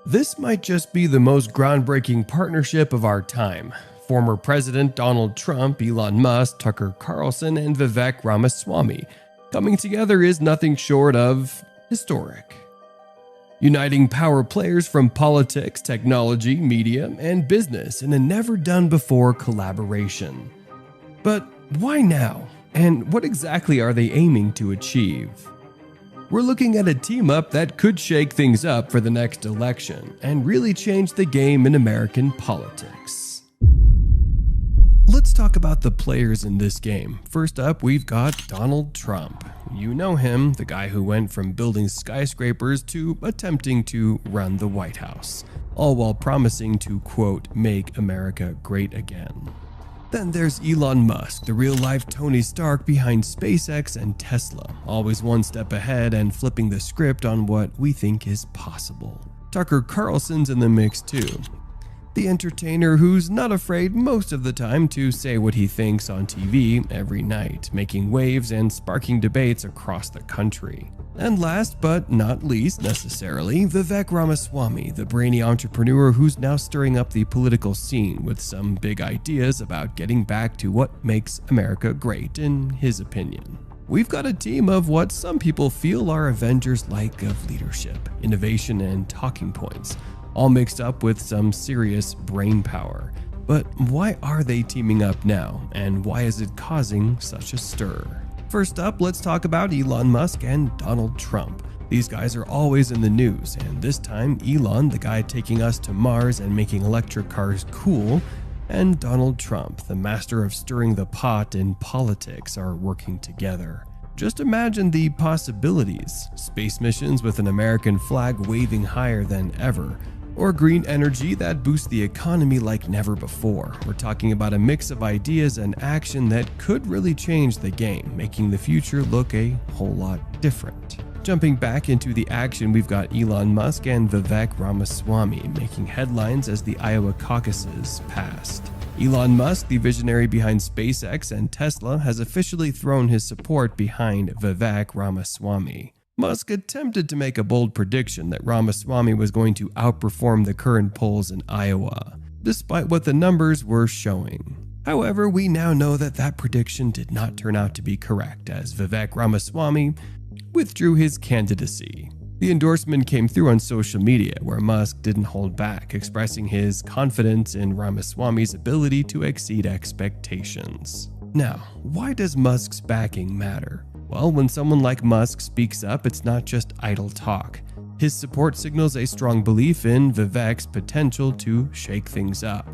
This might just be the most groundbreaking partnership of our time. Former President Donald Trump, Elon Musk, Tucker Carlson, and Vivek Ramaswamy coming together is nothing short of historic. Uniting power players from politics, technology, media, and business in a never-done-before collaboration. But why now? And what exactly are they aiming to achieve? We're looking at a team-up that could shake things up for the next election and really change the game in American politics. Let's talk about the players in this game. First up, we've got Donald Trump. You know him, the guy who went from building skyscrapers to attempting to run the White House, all while promising to, quote, make America great again. Then there's Elon Musk, the real-life Tony Stark behind SpaceX and Tesla, always one step ahead and flipping the script on what we think is possible. Tucker Carlson's in the mix too. The entertainer who's not afraid most of the time to say what he thinks on TV every night, making waves and sparking debates across the country. And last but not least necessarily, Vivek Ramaswamy, the brainy entrepreneur who's now stirring up the political scene with some big ideas about getting back to what makes America great, in his opinion. We've got a team of what some people feel are Avengers-like of leadership, innovation, and talking points, all mixed up with some serious brain power. But why are they teaming up now, and why is it causing such a stir? First up, let's talk about Elon Musk and Donald Trump. These guys are always in the news, and this time Elon, the guy taking us to Mars and making electric cars cool, and Donald Trump, the master of stirring the pot in politics, are working together. Just imagine the possibilities: space missions with an American flag waving higher than ever, or green energy that boosts the economy like never before. We're talking about a mix of ideas and action that could really change the game, making the future look a whole lot different. Jumping back into the action, we've got Elon Musk and Vivek Ramaswamy making headlines as the Iowa caucuses passed. Elon Musk, the visionary behind SpaceX and Tesla, has officially thrown his support behind Vivek Ramaswamy. Musk attempted to make a bold prediction that Ramaswamy was going to outperform the current polls in Iowa, despite what the numbers were showing. However, we now know that that prediction did not turn out to be correct, as Vivek Ramaswamy withdrew his candidacy. The endorsement came through on social media, where Musk didn't hold back, expressing his confidence in Ramaswamy's ability to exceed expectations. Now, why does Musk's backing matter? Well, when someone like Musk speaks up, it's not just idle talk. His support signals a strong belief in Vivek's potential to shake things up.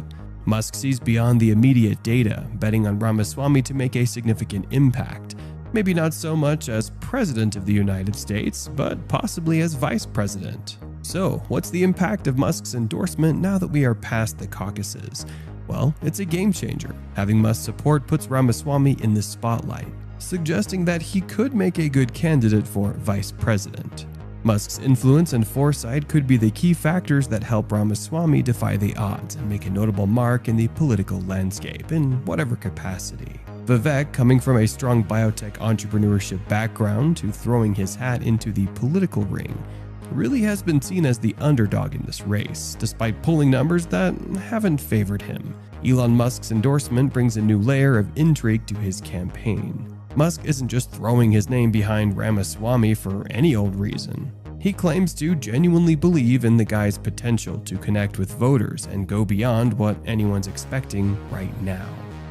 Musk sees beyond the immediate data, betting on Ramaswamy to make a significant impact. Maybe not so much as President of the United States, but possibly as Vice President. So, what's the impact of Musk's endorsement now that we are past the caucuses? Well, it's a game changer. Having Musk's support puts Ramaswamy in the spotlight, suggesting that he could make a good candidate for vice president. Musk's influence and foresight could be the key factors that help Ramaswamy defy the odds and make a notable mark in the political landscape in whatever capacity. Vivek, coming from a strong biotech entrepreneurship background to throwing his hat into the political ring, really has been seen as the underdog in this race, despite polling numbers that haven't favored him. Elon Musk's endorsement brings a new layer of intrigue to his campaign. Musk isn't just throwing his name behind Ramaswamy for any old reason. He claims to genuinely believe in the guy's potential to connect with voters and go beyond what anyone's expecting right now.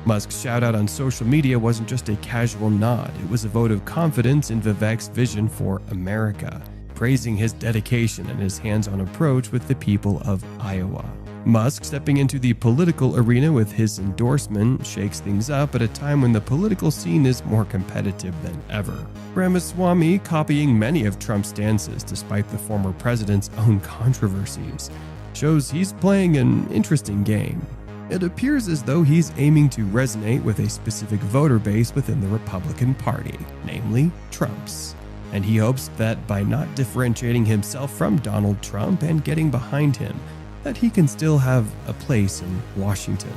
Musk's shout-out on social media wasn't just a casual nod, it was a vote of confidence in Vivek's vision for America, praising his dedication and his hands-on approach with the people of Iowa. Musk stepping into the political arena with his endorsement shakes things up at a time when the political scene is more competitive than ever. Ramaswamy, copying many of Trump's stances despite the former president's own controversies, shows he's playing an interesting game. It appears as though he's aiming to resonate with a specific voter base within the Republican Party, namely Trump's. And he hopes that by not differentiating himself from Donald Trump and getting behind him, that he can still have a place in Washington.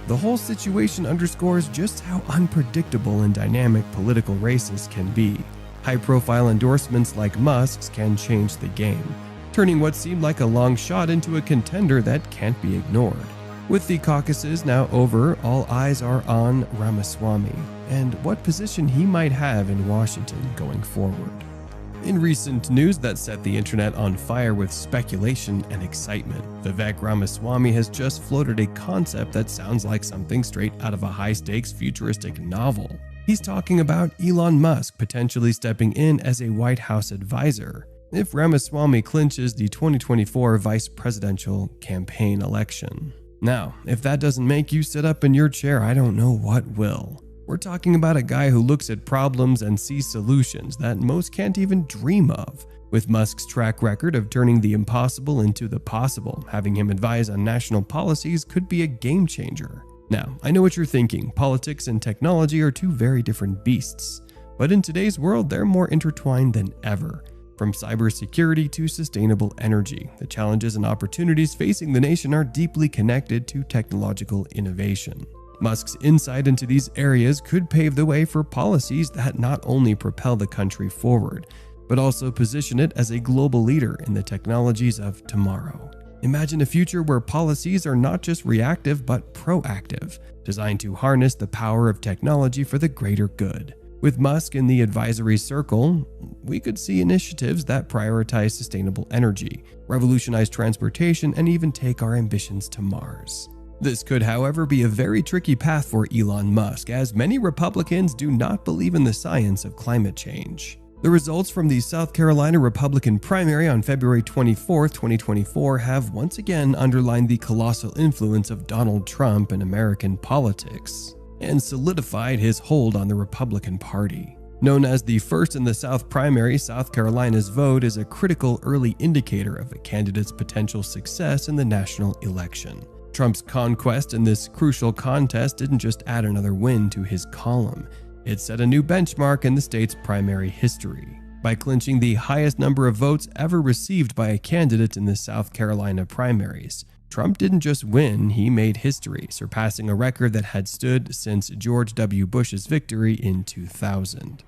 The whole situation underscores just how unpredictable and dynamic political races can be. High-profile endorsements like Musk's can change the game, turning what seemed like a long shot into a contender that can't be ignored. With the caucuses now over, all eyes are on Ramaswamy and what position he might have in Washington going forward. In recent news that set the internet on fire with speculation and excitement, Vivek Ramaswamy has just floated a concept that sounds like something straight out of a high-stakes futuristic novel. He's talking about Elon Musk potentially stepping in as a White House advisor if Ramaswamy clinches the 2024 vice presidential campaign election. Now, if that doesn't make you sit up in your chair, I don't know what will. We're talking about a guy who looks at problems and sees solutions that most can't even dream of. With Musk's track record of turning the impossible into the possible, having him advise on national policies could be a game changer. Now, I know what you're thinking. Politics and technology are two very different beasts. But in today's world, they're more intertwined than ever. From cybersecurity to sustainable energy, the challenges and opportunities facing the nation are deeply connected to technological innovation. Musk's insight into these areas could pave the way for policies that not only propel the country forward, but also position it as a global leader in the technologies of tomorrow. Imagine a future where policies are not just reactive but proactive, designed to harness the power of technology for the greater good. With Musk in the advisory circle, we could see initiatives that prioritize sustainable energy, revolutionize transportation, and even take our ambitions to Mars. This could, however, be a very tricky path for Elon Musk, as many Republicans do not believe in the science of climate change. The results from the South Carolina Republican primary on February 24, 2024 have once again underlined the colossal influence of Donald Trump in American politics and solidified his hold on the Republican Party. Known as the first in the South primary, South Carolina's vote is a critical early indicator of a candidate's potential success in the national election. Trump's conquest in this crucial contest didn't just add another win to his column, it set a new benchmark in the state's primary history. By clinching the highest number of votes ever received by a candidate in the South Carolina primaries, Trump didn't just win, he made history, surpassing a record that had stood since George W. Bush's victory in 2000.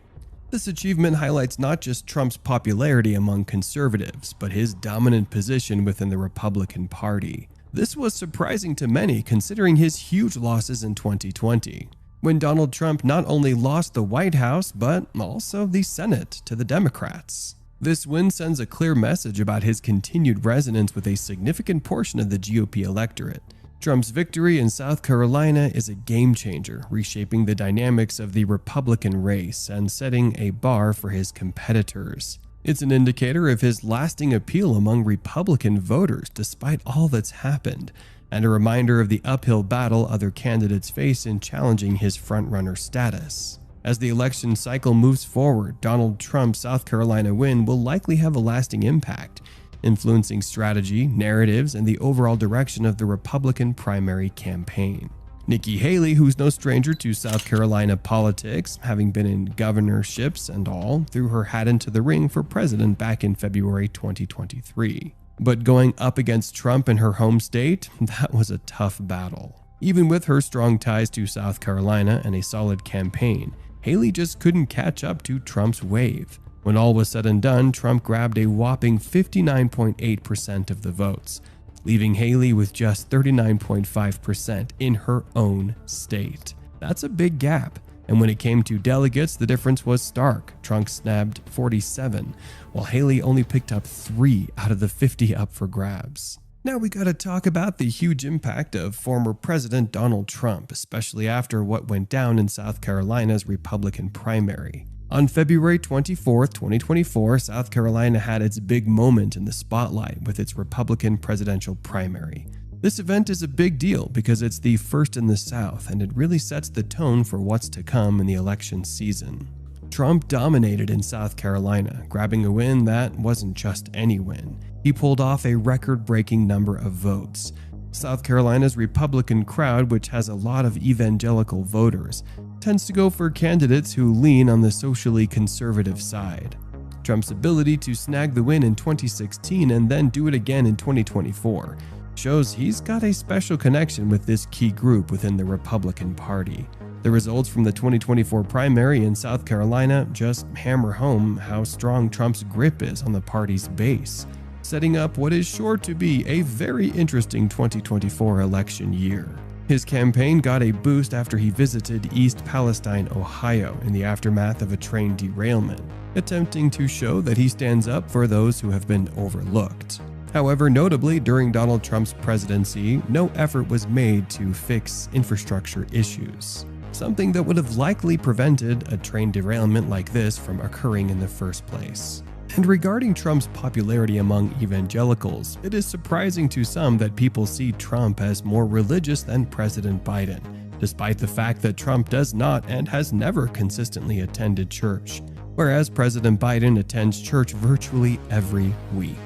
This achievement highlights not just Trump's popularity among conservatives, but his dominant position within the Republican Party. This was surprising to many considering his huge losses in 2020, when Donald Trump not only lost the White House, but also the Senate to the Democrats. This win sends a clear message about his continued resonance with a significant portion of the GOP electorate. Trump's victory in South Carolina is a game changer, reshaping the dynamics of the Republican race and setting a bar for his competitors. It's an indicator of his lasting appeal among Republican voters despite all that's happened, and a reminder of the uphill battle other candidates face in challenging his frontrunner status. As the election cycle moves forward, Donald Trump's South Carolina win will likely have a lasting impact, influencing strategy, narratives, and the overall direction of the Republican primary campaign. Nikki Haley, who's no stranger to South Carolina politics, having been in governorships and all, threw her hat into the ring for president back in February 2023. But going up against Trump in her home state, that was a tough battle. Even with her strong ties to South Carolina and a solid campaign, Haley just couldn't catch up to Trump's wave. When all was said and done, Trump grabbed a whopping 59.8% of the votes, leaving Haley with just 39.5% in her own state. That's a big gap. And when it came to delegates, the difference was stark. Trump snagged 47, while Haley only picked up 3 out of the 50 up for grabs. Now we gotta talk about the huge impact of former President Donald Trump, especially after what went down in South Carolina's Republican primary. On February 24, 2024, South Carolina had its big moment in the spotlight with its Republican presidential primary. This event is a big deal because it's the first in the South, and it really sets the tone for what's to come in the election season. Trump dominated in South Carolina, grabbing a win that wasn't just any win. He pulled off a record-breaking number of votes. South Carolina's Republican crowd, which has a lot of evangelical voters, tends to go for candidates who lean on the socially conservative side. Trump's ability to snag the win in 2016 and then do it again in 2024 shows he's got a special connection with this key group within the Republican Party. The results from the 2024 primary in South Carolina just hammer home how strong Trump's grip is on the party's base. setting up what is sure to be a very interesting 2024 election year. His campaign got a boost after he visited East Palestine, Ohio, in the aftermath of a train derailment, attempting to show that he stands up for those who have been overlooked. However, notably, during Donald Trump's presidency, no effort was made to fix infrastructure issues, something that would have likely prevented a train derailment like this from occurring in the first place. And regarding Trump's popularity among evangelicals, it is surprising to some that people see Trump as more religious than President Biden, despite the fact that Trump does not and has never consistently attended church, whereas President Biden attends church virtually every week.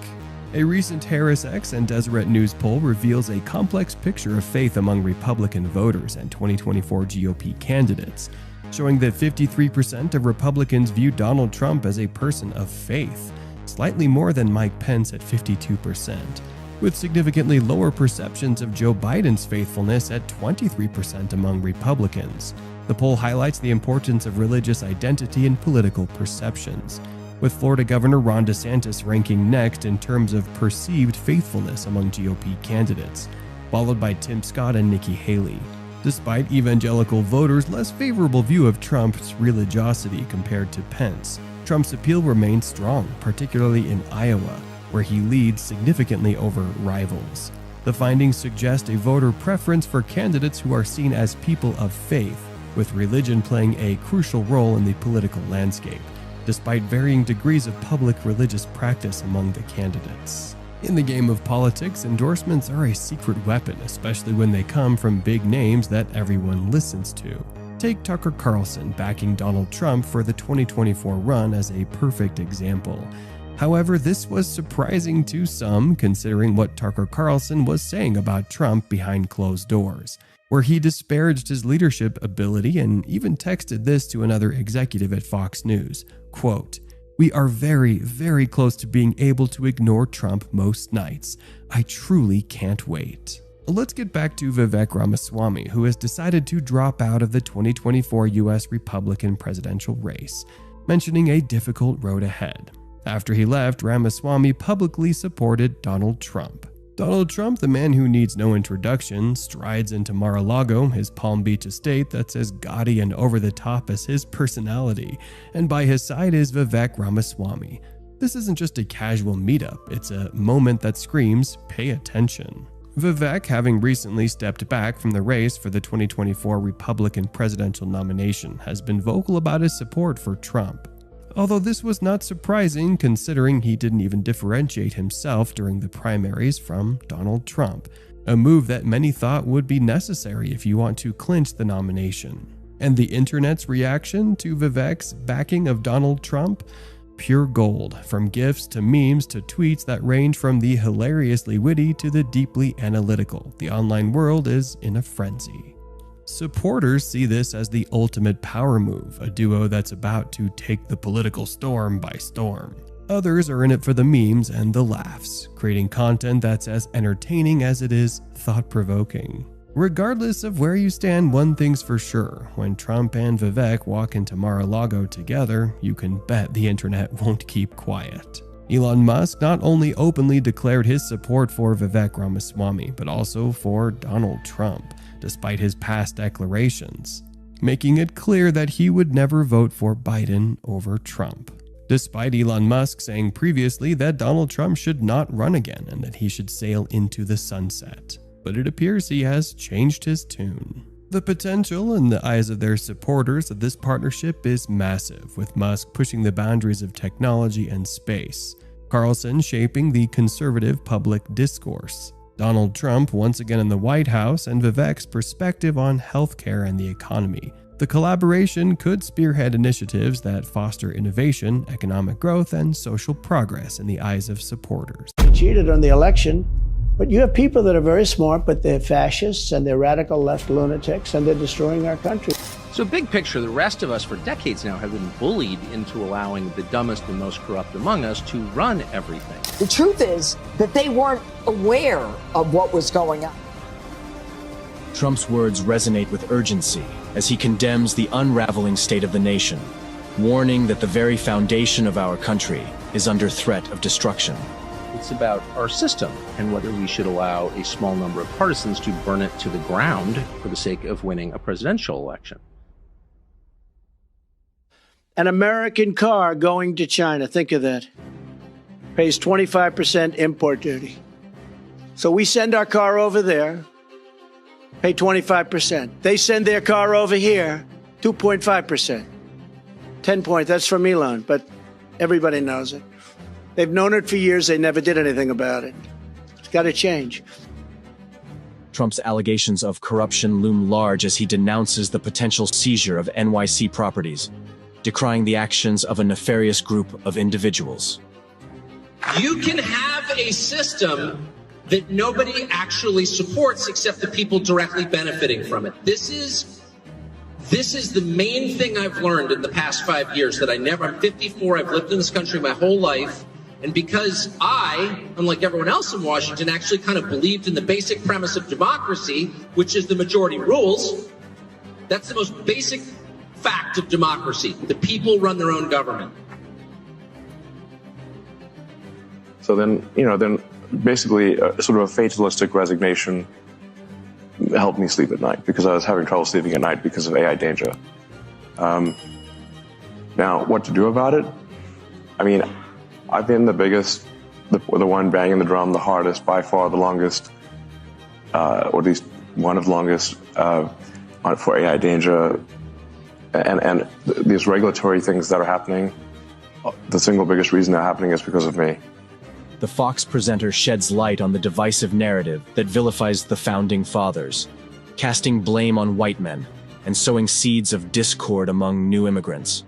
A recent HarrisX and Deseret News poll reveals a complex picture of faith among Republican voters and 2024 GOP candidates, showing that 53% of Republicans view Donald Trump as a person of faith, slightly more than Mike Pence at 52%, with significantly lower perceptions of Joe Biden's faithfulness at 23% among Republicans. The poll highlights the importance of religious identity and political perceptions, with Florida Governor Ron DeSantis ranking next in terms of perceived faithfulness among GOP candidates, followed by Tim Scott and Nikki Haley. Despite evangelical voters' less favorable view of Trump's religiosity compared to Pence, Trump's appeal remains strong, particularly in Iowa, where he leads significantly over rivals. The findings suggest a voter preference for candidates who are seen as people of faith, with religion playing a crucial role in the political landscape, despite varying degrees of public religious practice among the candidates. In the game of politics, endorsements are a secret weapon, especially when they come from big names that everyone listens to. Take Tucker Carlson backing Donald Trump for the 2024 run as a perfect example. However, this was surprising to some considering what Tucker Carlson was saying about Trump behind closed doors, where he disparaged his leadership ability and even texted this to another executive at Fox News, quote, "We are very, very close to being able to ignore Trump most nights. I truly can't wait." Let's get back to Vivek Ramaswamy, who has decided to drop out of the 2024 US Republican presidential race, mentioning a difficult road ahead. After he left, Ramaswamy publicly supported Donald Trump. Donald Trump, the man who needs no introduction, strides into Mar-a-Lago, his Palm Beach estate that's as gaudy and over-the-top as his personality, and by his side is Vivek Ramaswamy. This isn't just a casual meetup, it's a moment that screams, pay attention. Vivek, having recently stepped back from the race for the 2024 Republican presidential nomination, has been vocal about his support for Trump. Although this was not surprising considering he didn't even differentiate himself during the primaries from Donald Trump, a move that many thought would be necessary if you want to clinch the nomination. And the internet's reaction to Vivek's backing of Donald Trump? Pure gold, from GIFs to memes to tweets that range from the hilariously witty to the deeply analytical. The online world is in a frenzy. Supporters see this as the ultimate power move, a duo that's about to take the political storm by storm. Others are in it for the memes and the laughs, creating content that's as entertaining as it is thought-provoking. Regardless of where you stand, one thing's for sure. When Trump and Vivek walk into Mar-a-Lago together, you can bet the internet won't keep quiet. Elon Musk not only openly declared his support for Vivek Ramaswamy, but also for Donald Trump, despite his past declarations, making it clear that he would never vote for Biden over Trump. Despite Elon Musk saying previously that Donald Trump should not run again and that he should sail into the sunset. But it appears he has changed his tune. The potential in the eyes of their supporters of this partnership is massive, with Musk pushing the boundaries of technology and space, Carlson shaping the conservative public discourse, Donald Trump once again in the White House, and Vivek's perspective on healthcare and the economy. The collaboration could spearhead initiatives that foster innovation, economic growth, and social progress in the eyes of supporters. They cheated on the election, but you have people that are very smart, but they're fascists and they're radical left lunatics and they're destroying our country. So big picture, the rest of us for decades now have been bullied into allowing the dumbest and most corrupt among us to run everything. The truth is that they weren't aware of what was going on. Trump's words resonate with urgency as he condemns the unraveling state of the nation, warning that the very foundation of our country is under threat of destruction. It It's about our system and whether we should allow a small number of partisans to burn it to the ground for the sake of winning a presidential election. An American car going to China, think of that, pays 25% import duty. So we send our car over there, pay 25%. They send their car over here, 2.5%. 10 points, that's from Elon, but everybody knows it. They've known it for years, they never did anything about it. It's got to change. Trump's allegations of corruption loom large as he denounces the potential seizure of NYC properties, decrying the actions of a nefarious group of individuals. You can have a system that nobody actually supports except the people directly benefiting from it. This is the main thing I've learned in the past 5 years that I'm 54, I've lived in this country my whole life. And because I, unlike everyone else in Washington, actually kind of believed in the basic premise of democracy, which is the majority rules, that's the most basic fact of democracy. The people run their own government. So then basically sort of a fatalistic resignation helped me sleep at night because I was having trouble sleeping at night because of AI danger. Now, what to do about it? I mean, I've been the one banging the drum the hardest, by far the longest, or at least one of the longest for AI danger. And these regulatory things that are happening, the single biggest reason they're happening is because of me. The Fox presenter sheds light on the divisive narrative that vilifies the Founding Fathers, casting blame on white men and sowing seeds of discord among new immigrants.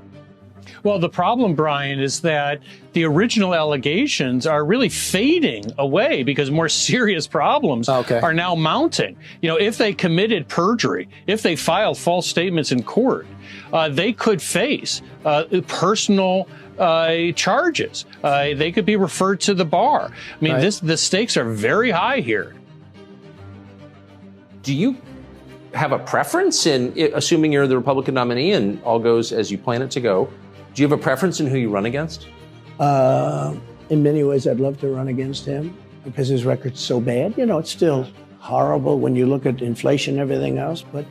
Well, the problem, Brian, is that the original allegations are really fading away because more serious problems are now mounting. You know, if they committed perjury, if they filed false statements in court, they could face personal charges. They could be referred to the bar. I mean, the stakes are very high here. Do you have a preference in, assuming you're the Republican nominee and all goes as you plan it to go, do you have a preference in who you run against? In many ways, I'd love to run against him because his record's so bad. You know, it's still horrible when you look at inflation and everything else, but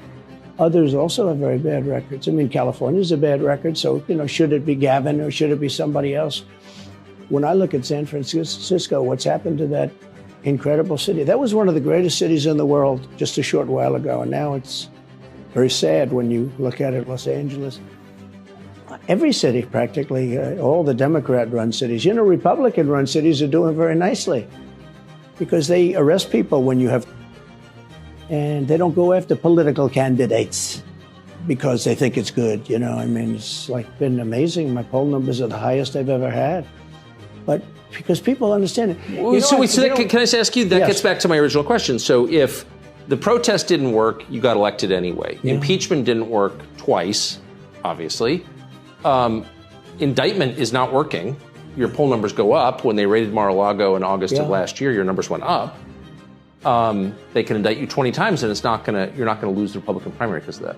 others also have very bad records. I mean, California's a bad record, so, you know, should it be Gavin or should it be somebody else? When I look at San Francisco, what's happened to that incredible city? That was one of the greatest cities in the world just a short while ago, and now it's very sad when you look at it, Los Angeles. Every city, practically, all the Democrat-run cities. You know, Republican-run cities are doing very nicely because they arrest people when you have, and they don't go after political candidates because they think it's good. You know, I mean, it's like been amazing. My poll numbers are the highest I've ever had, but because people understand it. Can I just ask you? That gets back to my original question. So, if the protest didn't work, you got elected anyway. Yeah. Impeachment didn't work twice, obviously. Indictment is not working. Your poll numbers go up. When they raided Mar-a-Lago in August of last year, your numbers went up. They can indict you 20 times, and you're not gonna lose the Republican primary because of that.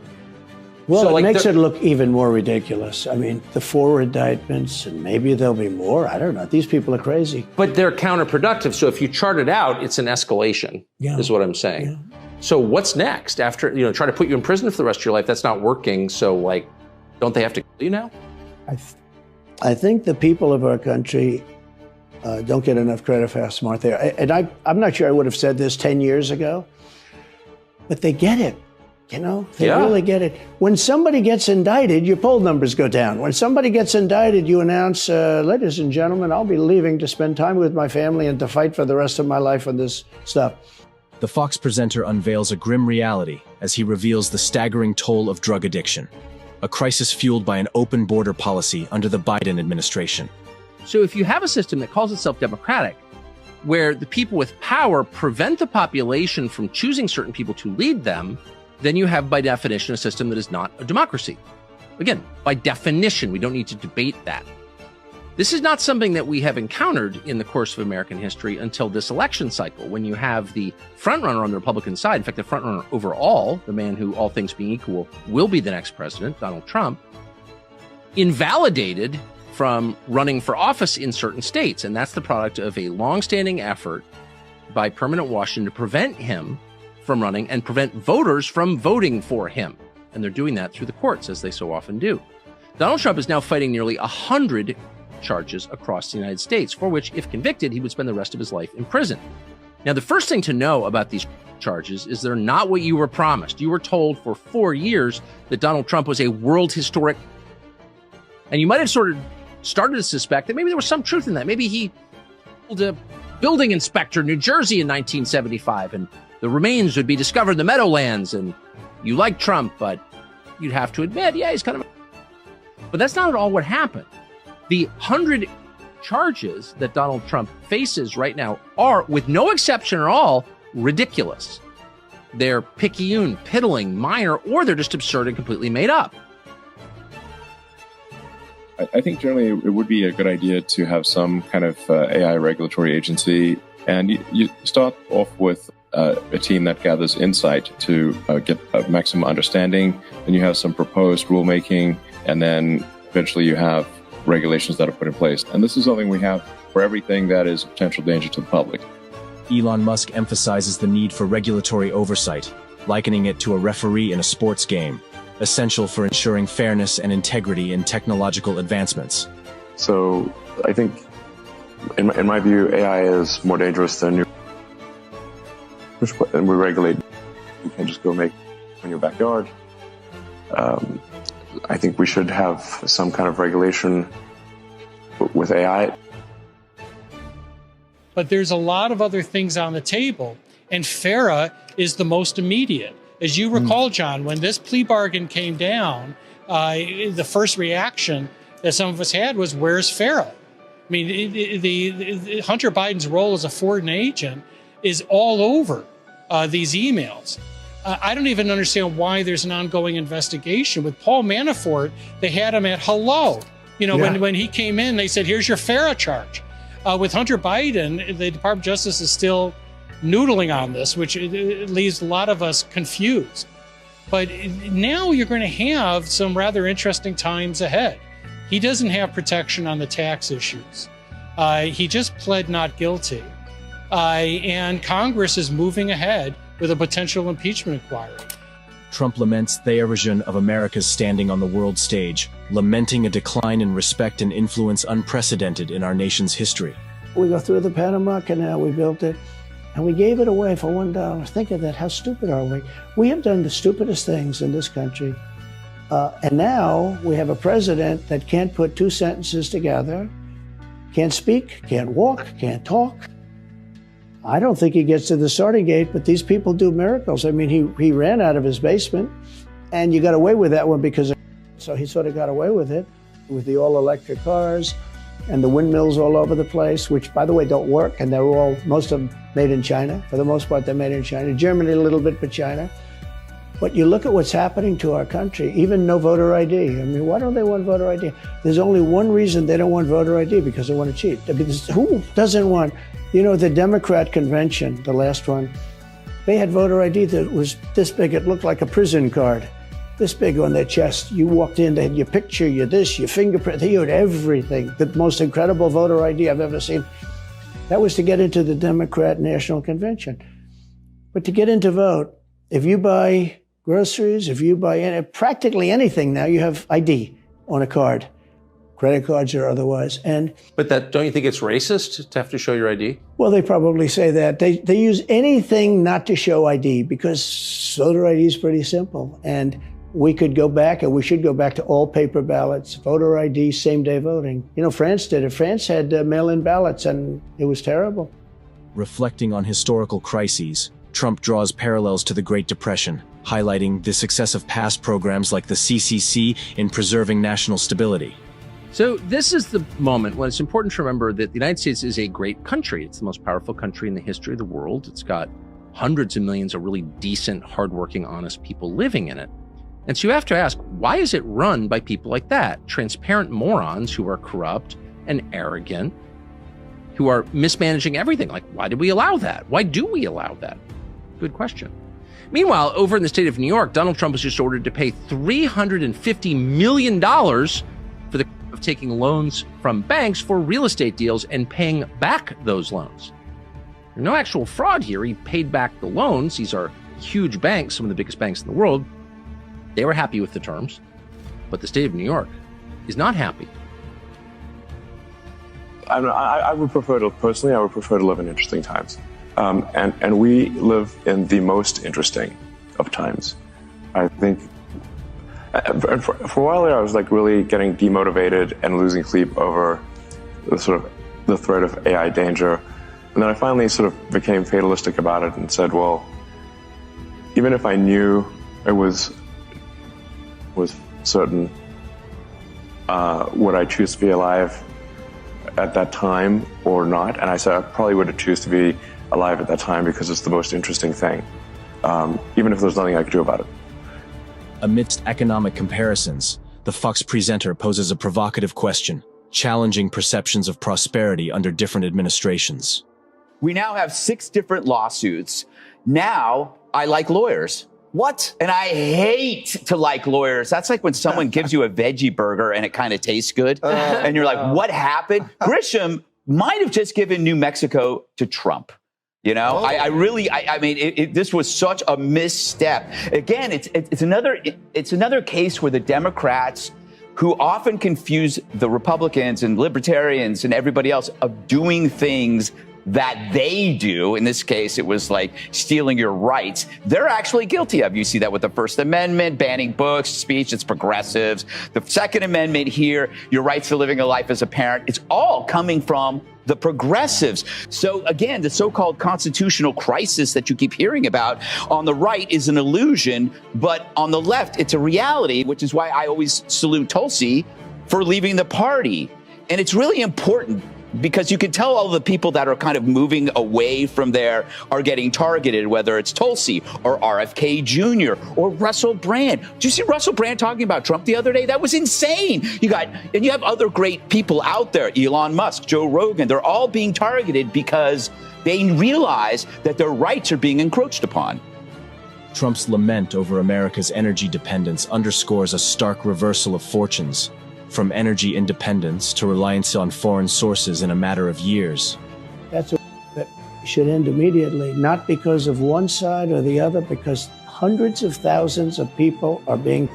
Well, so, it makes it look even more ridiculous. I mean, the 4 indictments, and maybe there'll be more. I don't know. These people are crazy. But they're counterproductive. So if you chart it out, it's an escalation. Is what I'm saying. Yeah. So what's next after try to put you in prison for the rest of your life? That's not working. So don't they have to kill you now? I think the people of our country don't get enough credit for how smart they are. And I'm not sure I would have said this 10 years ago, but they get it. You know, they really get it. When somebody gets indicted, your poll numbers go down. When somebody gets indicted, you announce, ladies and gentlemen, I'll be leaving to spend time with my family and to fight for the rest of my life on this stuff. The Fox presenter unveils a grim reality as he reveals the staggering toll of drug addiction, a crisis fueled by an open border policy under the Biden administration. So if you have a system that calls itself democratic, where the people with power prevent the population from choosing certain people to lead them, then you have, by definition, a system that is not a democracy. Again, by definition, we don't need to debate that. This is not something that we have encountered in the course of American history until this election cycle, when you have the frontrunner on the Republican side, in fact, the frontrunner overall, the man who, all things being equal, will be the next president, Donald Trump, invalidated from running for office in certain states. And that's the product of a longstanding effort by permanent Washington to prevent him from running and prevent voters from voting for him. And they're doing that through the courts, as they so often do. Donald Trump is now fighting nearly 100 charges across the United States, for which, if convicted, he would spend the rest of his life in prison. Now, the first thing to know about these charges is they're not what you were promised. You were told for 4 years that Donald Trump was a world historic. And you might have sort of started to suspect that maybe there was some truth in that. Maybe he killed a building inspector in New Jersey in 1975, and the remains would be discovered in the Meadowlands. And you like Trump, but you'd have to admit, yeah, he's kind of. But that's not at all what happened. The 100 charges that Donald Trump faces right now are, with no exception at all, ridiculous. They're picayune, piddling, minor, or they're just absurd and completely made up. I think generally it would be a good idea to have some kind of AI regulatory agency. And you start off with a team that gathers insight to get a maximum understanding. Then you have some proposed rulemaking, and then eventually you have regulations that are put in place. And this is something we have for everything that is a potential danger to the public. Elon Musk emphasizes the need for regulatory oversight, likening it to a referee in a sports game, essential for ensuring fairness and integrity in technological advancements. So I think, in my view, AI is more dangerous than and we regulate. You can't just go make in your backyard. I think we should have some kind of regulation with AI. But there's a lot of other things on the table, and FARA is the most immediate. As you recall, John, when this plea bargain came down, the first reaction that some of us had was, where's FARA? I mean, the Hunter Biden's role as a foreign agent is all over these emails. I don't even understand why there's an ongoing investigation. With Paul Manafort, they had him at hello. You know, when he came in, they said, here's your FARA charge. With Hunter Biden, the Department of Justice is still noodling on this, which leaves a lot of us confused. But now you're going to have some rather interesting times ahead. He doesn't have protection on the tax issues. He just pled not guilty. And Congress is moving ahead with a potential impeachment inquiry. Trump laments the erosion of America's standing on the world stage, lamenting a decline in respect and influence unprecedented in our nation's history. We go through the Panama Canal, we built it, and we gave it away for $1. Think of that, how stupid are we? We have done the stupidest things in this country. And now we have a president that can't put two sentences together, can't speak, can't walk, can't talk. I don't think he gets to the starting gate, but these people do miracles. I mean, he ran out of his basement, and you got away with that one because so he sort of got away with it, with the all-electric cars and the windmills all over the place, which, by the way, don't work, and they're all, most of them made in China. For the most part, they're made in China. Germany a little bit, but China. But you look at what's happening to our country, even no voter ID. I mean, why don't they want voter ID? There's only one reason they don't want voter ID, because they want to cheat. I mean, who doesn't want, you know, the Democrat convention, the last one, they had voter ID that was this big. It looked like a prison card, this big on their chest. You walked in, they had your picture, your this, your fingerprint, they had everything. The most incredible voter ID I've ever seen. That was to get into the Democrat National Convention. But to get into vote, if you buy groceries, if you buy practically anything now, you have ID on a card, credit cards or otherwise. But that, don't you think it's racist to have to show your ID? Well, they probably say that. They use anything not to show ID because voter ID is pretty simple. And we could go back, and we should go back to all paper ballots, voter ID, same-day voting. You know, France did it. France had mail-in ballots, and it was terrible. Reflecting on historical crises, Trump draws parallels to the Great Depression, highlighting the success of past programs like the CCC in preserving national stability. So this is the moment when it's important to remember that the United States is a great country. It's the most powerful country in the history of the world. It's got hundreds of millions of really decent, hardworking, honest people living in it. And so you have to ask, why is it run by people like that? Transparent morons who are corrupt and arrogant, who are mismanaging everything. Like, why did we allow that? Why do we allow that? Good question. Meanwhile, over in the state of New York, Donald Trump was just ordered to pay $350 million for the of taking loans from banks for real estate deals and paying back those loans. There's no actual fraud here. He paid back the loans. These are huge banks, some of the biggest banks in the world. They were happy with the terms, but the state of New York is not happy. I would prefer to, personally, I would prefer to live in interesting times. And we live in the most interesting of times. I think for a while there, I was like really getting demotivated and losing sleep over the threat of AI danger. And then I finally sort of became fatalistic about it and said, well, even if I knew it was certain, would I choose to be alive at that time or not? And I said I probably would choose to be alive at that time because it's the most interesting thing, even if there's nothing I could do about it. Amidst economic comparisons, the Fox presenter poses a provocative question, challenging perceptions of prosperity under different administrations. We now have 6 different lawsuits. Now I like lawyers. What? And I hate to like lawyers. That's like when someone gives you a veggie burger and it kind of tastes good. And you're like, what happened? Grisham might have just given New Mexico to Trump. You know, I mean, this was such a misstep. Again, it's another case where the Democrats, who often confuse the Republicans and libertarians and everybody else of doing things that they do. In this case, it was like stealing your rights. They're actually guilty of. You see that with the First Amendment, banning books, speech, it's progressives. The Second Amendment here, your rights to living a life as a parent, it's all coming from the progressives. So again, the so-called constitutional crisis that you keep hearing about on the right is an illusion, but on the left, it's a reality, which is why I always salute Tulsi for leaving the party. And it's really important because you can tell all the people that are kind of moving away from there are getting targeted, whether it's Tulsi or RFK Jr. or Russell Brand. Did you see Russell Brand talking about Trump the other day? That was insane. And you have other great people out there, Elon Musk, Joe Rogan. They're all being targeted because they realize that their rights are being encroached upon. Trump's lament over America's energy dependence underscores a stark reversal of fortunes, from energy independence to reliance on foreign sources in a matter of years. That's that should end immediately, not because of one side or the other, because hundreds of thousands of people are being...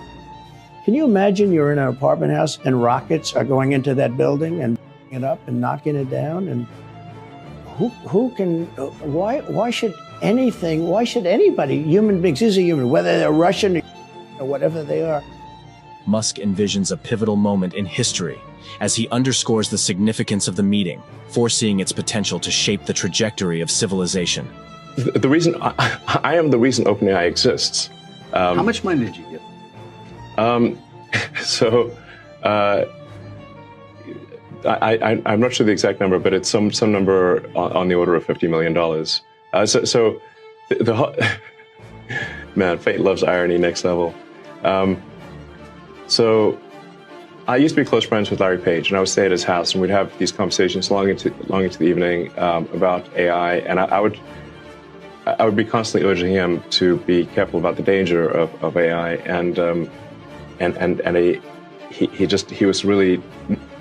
Can you imagine you're in an apartment house and rockets are going into that building and it up and knocking it down? And who can... Why should anybody, human beings, these are human, whether they're Russian or whatever they are, Musk envisions a pivotal moment in history as he underscores the significance of the meeting, foreseeing its potential to shape the trajectory of civilization. The reason I am the reason OpenAI exists. How much money did you give? I'm not sure the exact number, but it's some number on the order of $50 million. Man, fate loves irony, next level. So I used to be close friends with Larry Page, and I would stay at his house, and we'd have these conversations long into the evening about AI, and I would be constantly urging him to be careful about the danger of AI, he was really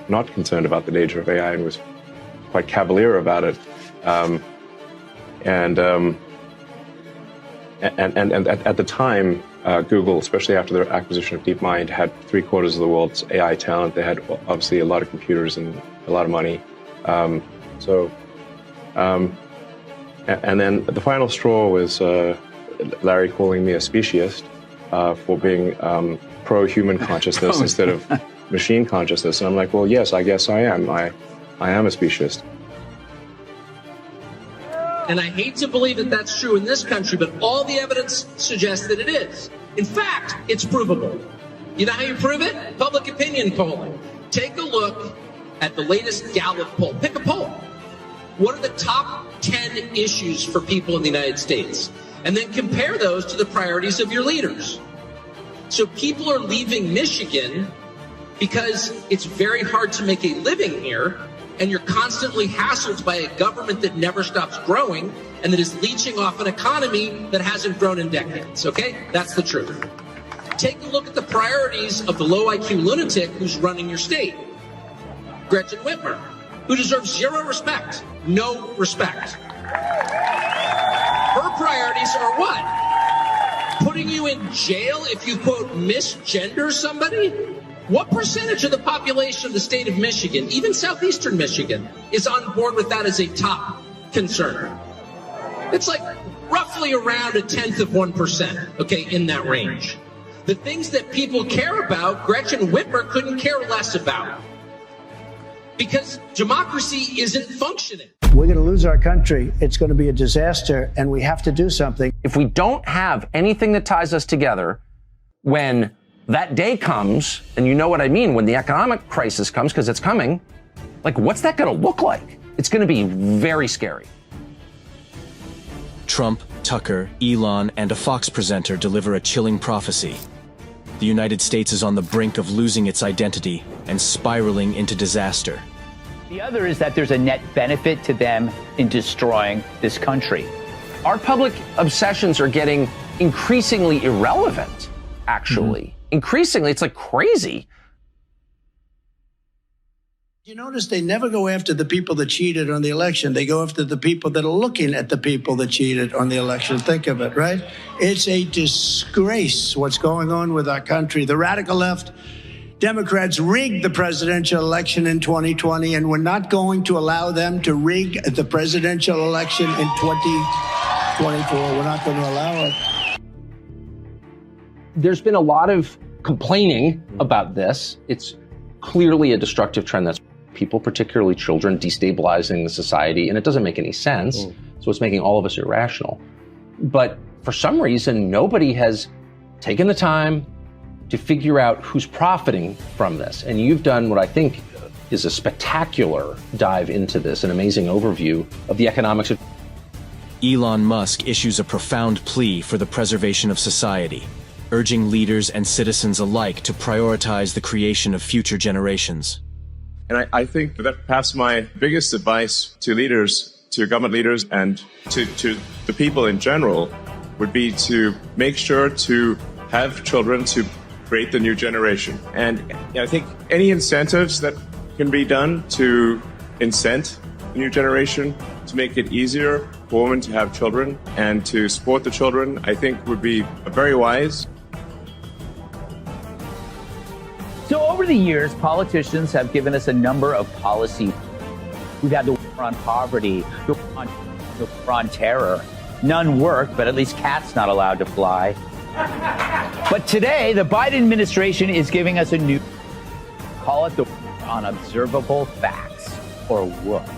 not concerned about the danger of AI and was quite cavalier about it, and at the time. Google, especially after their acquisition of DeepMind, had 3/4 of the world's AI talent. They had obviously a lot of computers and a lot of money. And then the final straw was Larry calling me a speciesist for being pro-human consciousness instead of machine consciousness. And I'm like, well, yes, I guess I am. I am a speciesist. And I hate to believe that that's true in this country, but all the evidence suggests that it is. In fact, it's provable. You know how you prove it? Public opinion polling. Take a look at the latest Gallup poll. Pick a poll. What are the top 10 issues for people in the United States? And then compare those to the priorities of your leaders. So people are leaving Michigan because it's very hard to make a living here, and you're constantly hassled by a government that never stops growing and that is leeching off an economy that hasn't grown in decades, okay? That's the truth. Take a look at the priorities of the low IQ lunatic who's running your state. Gretchen Whitmer, who deserves zero respect, no respect. Her priorities are what? Putting you in jail if you, quote, misgender somebody? What percentage of the population of the state of Michigan, even southeastern Michigan, is on board with that as a top concern? It's like roughly around 1/10%, okay, in that range. The things that people care about, Gretchen Whitmer couldn't care less about. Because democracy isn't functioning. We're going to lose our country. It's going to be a disaster, and we have to do something. If we don't have anything that ties us together, when that day comes, and you know what I mean, when the economic crisis comes, because it's coming, like, what's that going to look like? It's going to be very scary. Trump, Tucker, Elon, and a Fox presenter deliver a chilling prophecy. The United States is on the brink of losing its identity and spiraling into disaster. The other is that there's a net benefit to them in destroying this country. Our public obsessions are getting increasingly irrelevant, actually. Increasingly, it's like crazy. You notice they never go after the people that cheated on the election. They go after the people that are looking at the people that cheated on the election. Think of it, right? It's a disgrace what's going on with our country. The radical left, Democrats rigged the presidential election in 2020, and we're not going to allow them to rig the presidential election in 2024. We're not going to allow it. There's been a lot of complaining about this. It's clearly a destructive trend that's people, particularly children, destabilizing the society, and it doesn't make any sense. So it's making all of us irrational. But for some reason, nobody has taken the time to figure out who's profiting from this. And you've done what I think is a spectacular dive into this, an amazing overview of the economics of. Elon Musk issues a profound plea for the preservation of society, urging leaders and citizens alike to prioritize the creation of future generations. And I think that perhaps my biggest advice to leaders, to government leaders, and to the people in general would be to make sure to have children to create the new generation. And I think any incentives that can be done to incent the new generation, to make it easier for women to have children and to support the children, I think would be very wise. So over the years, politicians have given us a number of policies. We've had the war on poverty, the war on terror. None work, but at least cats not allowed to fly. But today, the Biden administration is giving us a new, call it the war on observable facts, or WOOF.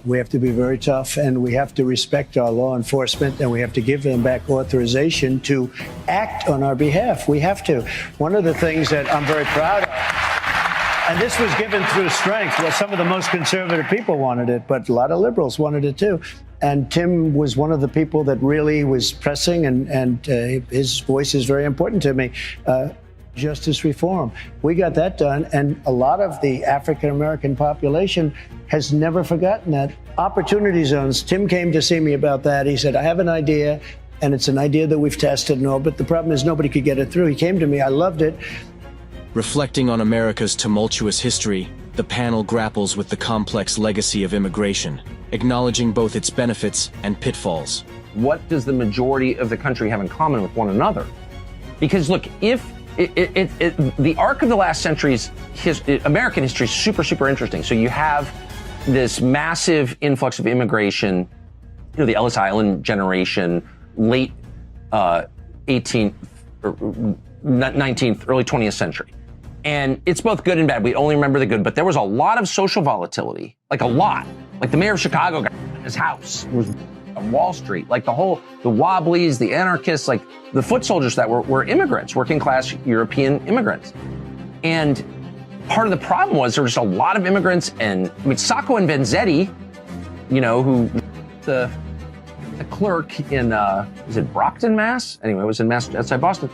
We have to be very tough, and we have to respect our law enforcement, and we have to give them back authorization to act on our behalf. We have to. One of the things that I'm very proud of, and this was given through strength, well, some of the most conservative people wanted it, but a lot of liberals wanted it too. And Tim was one of the people that really was pressing, and his voice is very important to me. Justice reform. We got that done, and a lot of the African-American population has never forgotten that. Opportunity zones. Tim came to see me about that. He said, I have an idea, and it's an idea that we've tested and all, but the problem is nobody could get it through. He came to me. I loved it. Reflecting on America's tumultuous history, the panel grapples with the complex legacy of immigration, acknowledging both its benefits and pitfalls. What does the majority of the country have in common with one another? Because look, if the arc of the last century's American history is super, super interesting. So you have this massive influx of immigration, the Ellis Island generation, late 18th, or 19th, early 20th century. And it's both good and bad. We only remember the good, but there was a lot of social volatility, like a lot. Like the mayor of Chicago got in his house. It was on Wall Street, like the Wobblies, the anarchists, like the foot soldiers that were immigrants, working class European immigrants. And part of the problem was there was a lot of immigrants, and I mean, Sacco and Vanzetti, who the clerk in, is it Brockton, Mass? Anyway, it was in Mass, outside Boston.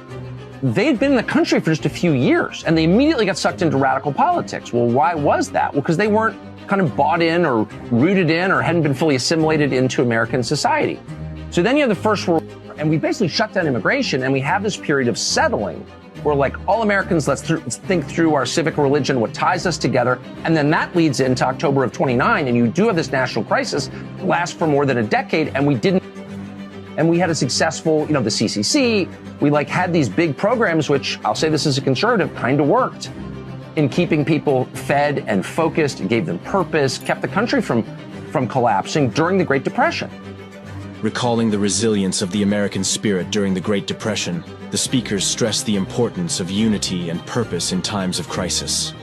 They'd been in the country for just a few years, and they immediately got sucked into radical politics. Well, why was that? Well, because they weren't kind of bought in or rooted in or hadn't been fully assimilated into American society. So then you have the First World War, and we basically shut down immigration, and we have this period of settling we're like, all Americans, let's think through our civic religion, what ties us together. And then that leads into October of 29, and you do have this national crisis, last for more than a decade, and we didn't. And we had a successful, the CCC. We had these big programs, which I'll say this as a conservative, kind of worked in keeping people fed and focused, and gave them purpose, kept the country from collapsing during the Great Depression. Recalling the resilience of the American spirit during the Great Depression, the speakers stressed the importance of unity and purpose in times of crisis.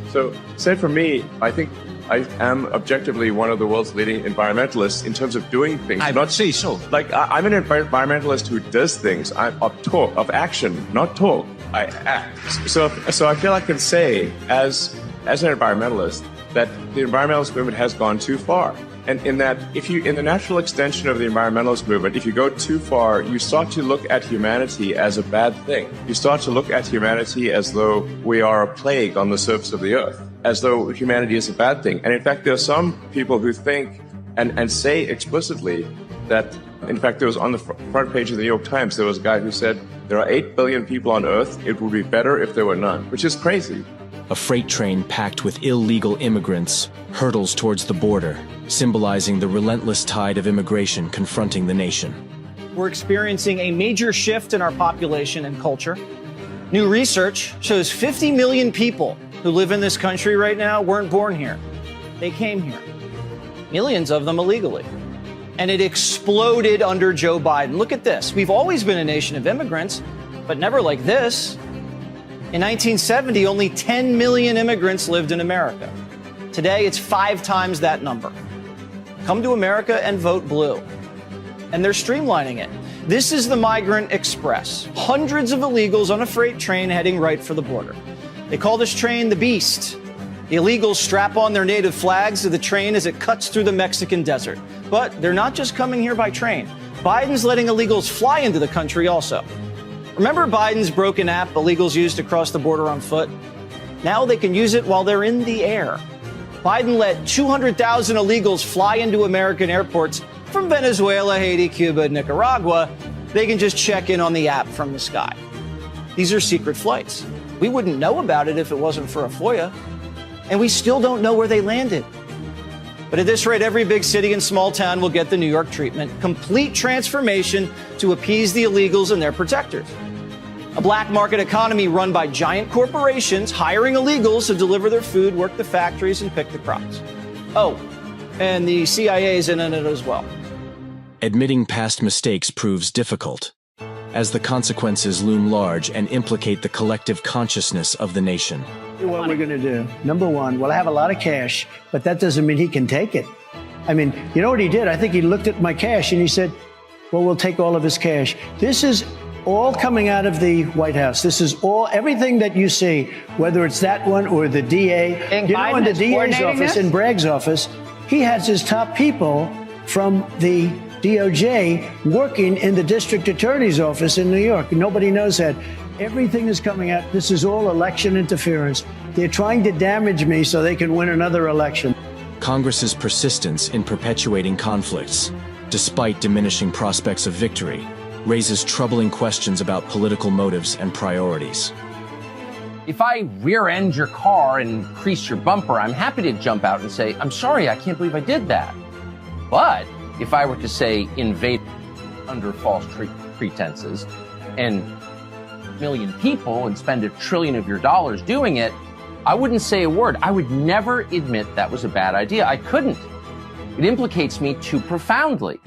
So, said for me, I think I am objectively one of the world's leading environmentalists in terms of doing things. I would say so. I'm an environmentalist who does things. I'm of action, not talk. I act. So I feel I can say, as an environmentalist, that the environmentalist movement has gone too far. And in that, in the natural extension of the environmentalist movement, if you go too far, you start to look at humanity as a bad thing. You start to look at humanity as though we are a plague on the surface of the earth, as though humanity is a bad thing. And in fact, there are some people who think and say explicitly that, in fact, there was on the front page of the New York Times, there was a guy who said, there are 8 billion people on earth. It would be better if there were none, which is crazy. A freight train packed with illegal immigrants hurtles towards the border, symbolizing the relentless tide of immigration confronting the nation. We're experiencing a major shift in our population and culture. New research shows 50 million people who live in this country right now weren't born here. They came here. Millions of them illegally. And it exploded under Joe Biden. Look at this. We've always been a nation of immigrants, but never like this. In 1970, only 10 million immigrants lived in America. Today, it's 5 times that number. Come to America and vote blue. And they're streamlining it. This is the Migrant Express. Hundreds of illegals on a freight train heading right for the border. They call this train the Beast. The illegals strap on their native flags to the train as it cuts through the Mexican desert. But they're not just coming here by train. Biden's letting illegals fly into the country also. Remember Biden's broken app illegals used to cross the border on foot? Now they can use it while they're in the air. Biden let 200,000 illegals fly into American airports from Venezuela, Haiti, Cuba, and Nicaragua. They can just check in on the app from the sky. These are secret flights. We wouldn't know about it if it wasn't for a FOIA. And we still don't know where they landed. But at this rate, every big city and small town will get the New York treatment. Complete transformation to appease the illegals and their protectors. A black market economy run by giant corporations hiring illegals to deliver their food, work the factories, and pick the crops. Oh, and the CIA is in it as well. Admitting past mistakes proves difficult, as the consequences loom large and implicate the collective consciousness of the nation. What we're going to do, number one, we'll have a lot of cash, but that doesn't mean he can take it. I mean, you know what he did? I think he looked at my cash and he said, well, we'll take all of his cash. This is all coming out of the White House. This is everything that you see, whether it's that one or the DA. You know, in the DA's office, in Bragg's office, he has his top people from the DOJ working in the district attorney's office in New York. Nobody knows that. Everything is coming out. This is all election interference. They're trying to damage me so they can win another election. Congress's persistence in perpetuating conflicts, despite diminishing prospects of victory, raises troubling questions about political motives and priorities. If I rear-end your car and crease your bumper, I'm happy to jump out and say, I'm sorry, I can't believe I did that. But if I were to say invade under false pretenses and million people and spend $1 trillion of your dollars doing it, I wouldn't say a word. I would never admit that was a bad idea. I couldn't. It implicates me too profoundly.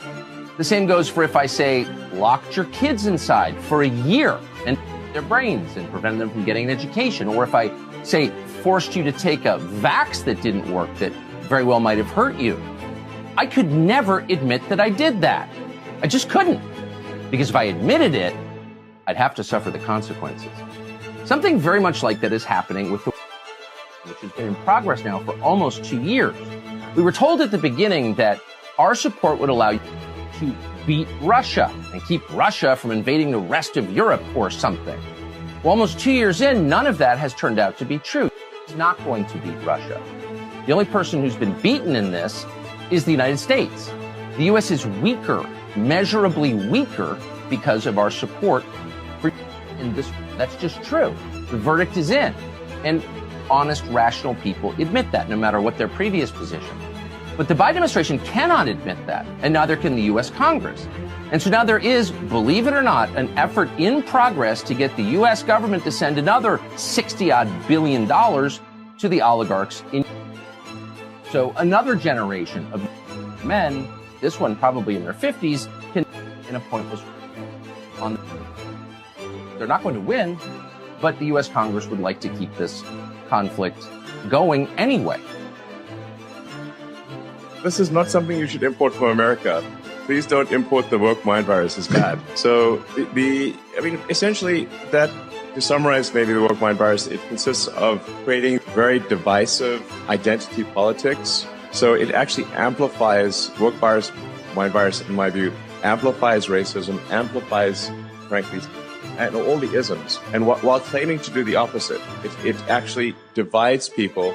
The same goes for if I say, locked your kids inside for a year and their brains and prevented them from getting an education. Or if I say, forced you to take a vax that didn't work that very well might have hurt you. I could never admit that I did that. I just couldn't. Because if I admitted it, I'd have to suffer the consequences. Something very much like that is happening with the which has been in progress now for almost 2 years. We were told at the beginning that our support would allow you to beat Russia and keep Russia from invading the rest of Europe or something. Well, almost 2 years in, none of that has turned out to be true. It's not going to beat Russia. The only person who's been beaten in this is the United States. The U.S. is weaker, measurably weaker, because of our support for in this. That's just true. The verdict is in. And honest, rational people admit that, no matter what their previous position. But the Biden administration cannot admit that, and neither can the U.S. Congress. And so now there is, believe it or not, an effort in progress to get the U.S. government to send another $60-odd billion to the oligarchs. So another generation of men, this one probably in their 50s, can in a pointless on. They're not going to win, but the U.S. Congress would like to keep this conflict going anyway. This is not something you should import from America. Please don't import the woke mind virus. It's bad. So essentially that, to summarize maybe the woke mind virus, it consists of creating very divisive identity politics. So it actually amplifies woke mind virus, in my view, amplifies racism, amplifies, frankly, and all the isms. And while claiming to do the opposite, it actually divides people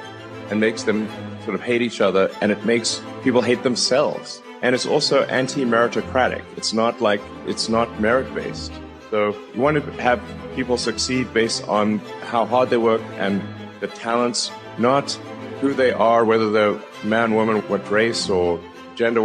and makes them sort of hate each other, and it makes people hate themselves. And it's also anti-meritocratic. It's not merit-based. So you want to have people succeed based on how hard they work and the talents, not who they are, whether they're man, woman, what race or gender,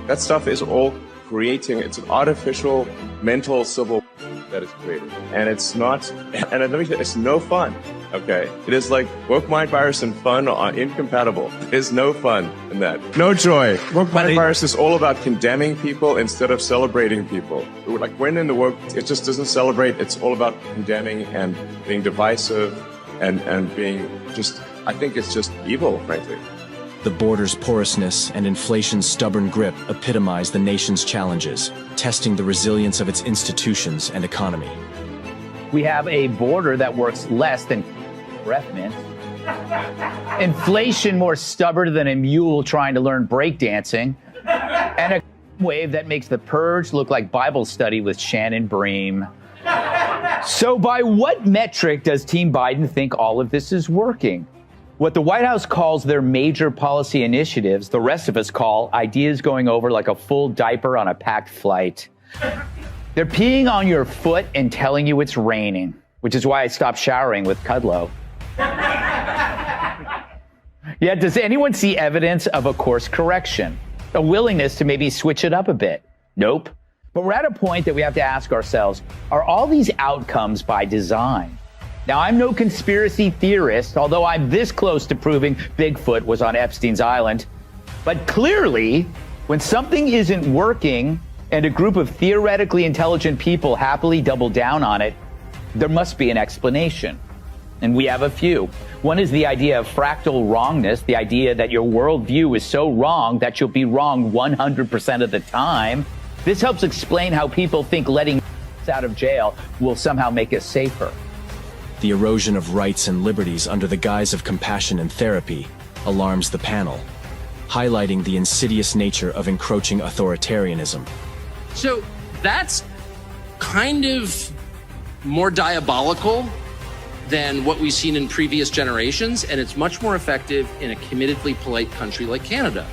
that stuff is all it's an artificial mental civil that is created. And it's not, and let me say, it's no fun. Okay. It is like woke mind virus and fun are incompatible. There's no fun in that. No joy. Woke mind virus is all about condemning people instead of celebrating people. Like when in the woke, it just doesn't celebrate. It's all about condemning and being divisive and being just, I think it's just evil, frankly. The border's porousness and inflation's stubborn grip epitomize the nation's challenges, testing the resilience of its institutions and economy. We have a border that works less than breath mint. Inflation more stubborn than a mule trying to learn breakdancing. And a wave that makes the purge look like Bible study with Shannon Bream. So by what metric does Team Biden think all of this is working? What the White House calls their major policy initiatives, the rest of us call ideas going over like a full diaper on a packed flight. They're peeing on your foot and telling you it's raining, which is why I stopped showering with Kudlow. Yet, does anyone see evidence of a course correction? A willingness to maybe switch it up a bit? Nope. But we're at a point that we have to ask ourselves, are all these outcomes by design? Now, I'm no conspiracy theorist, although I'm this close to proving Bigfoot was on Epstein's island. But clearly, when something isn't working and a group of theoretically intelligent people happily double down on it, there must be an explanation. And we have a few. One is the idea of fractal wrongness, the idea that your worldview is so wrong that you'll be wrong 100% of the time. This helps explain how people think letting out of jail will somehow make us safer. The erosion of rights and liberties under the guise of compassion and therapy alarms the panel, highlighting the insidious nature of encroaching authoritarianism. So that's kind of more diabolical than what we've seen in previous generations, and it's much more effective in a committedly polite country like Canada,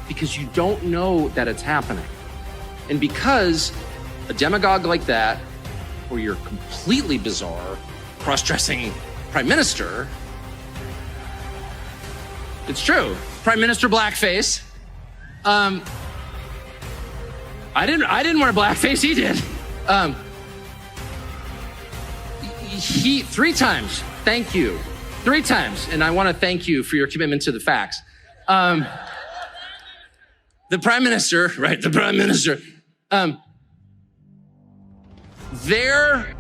because you don't know that it's happening. And because a demagogue like that, or your completely bizarre, cross-dressing prime minister, it's true, Prime Minister Blackface, I didn't wear blackface, he did. He 3 times, thank you, 3 times, and I want to thank you for your commitment to the facts. The Prime Minister, right, the Prime Minister, there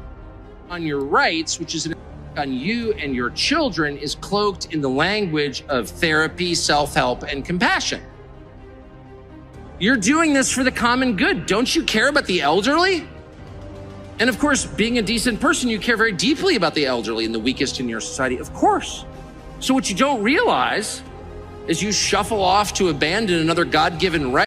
on your rights, which is an on you and your children, is cloaked in the language of therapy, self-help, and compassion. You're doing this for the common good. Don't you care about the elderly? And of course, being a decent person, you care very deeply about the elderly and the weakest in your society, of course. So what you don't realize is you shuffle off to abandon another God-given right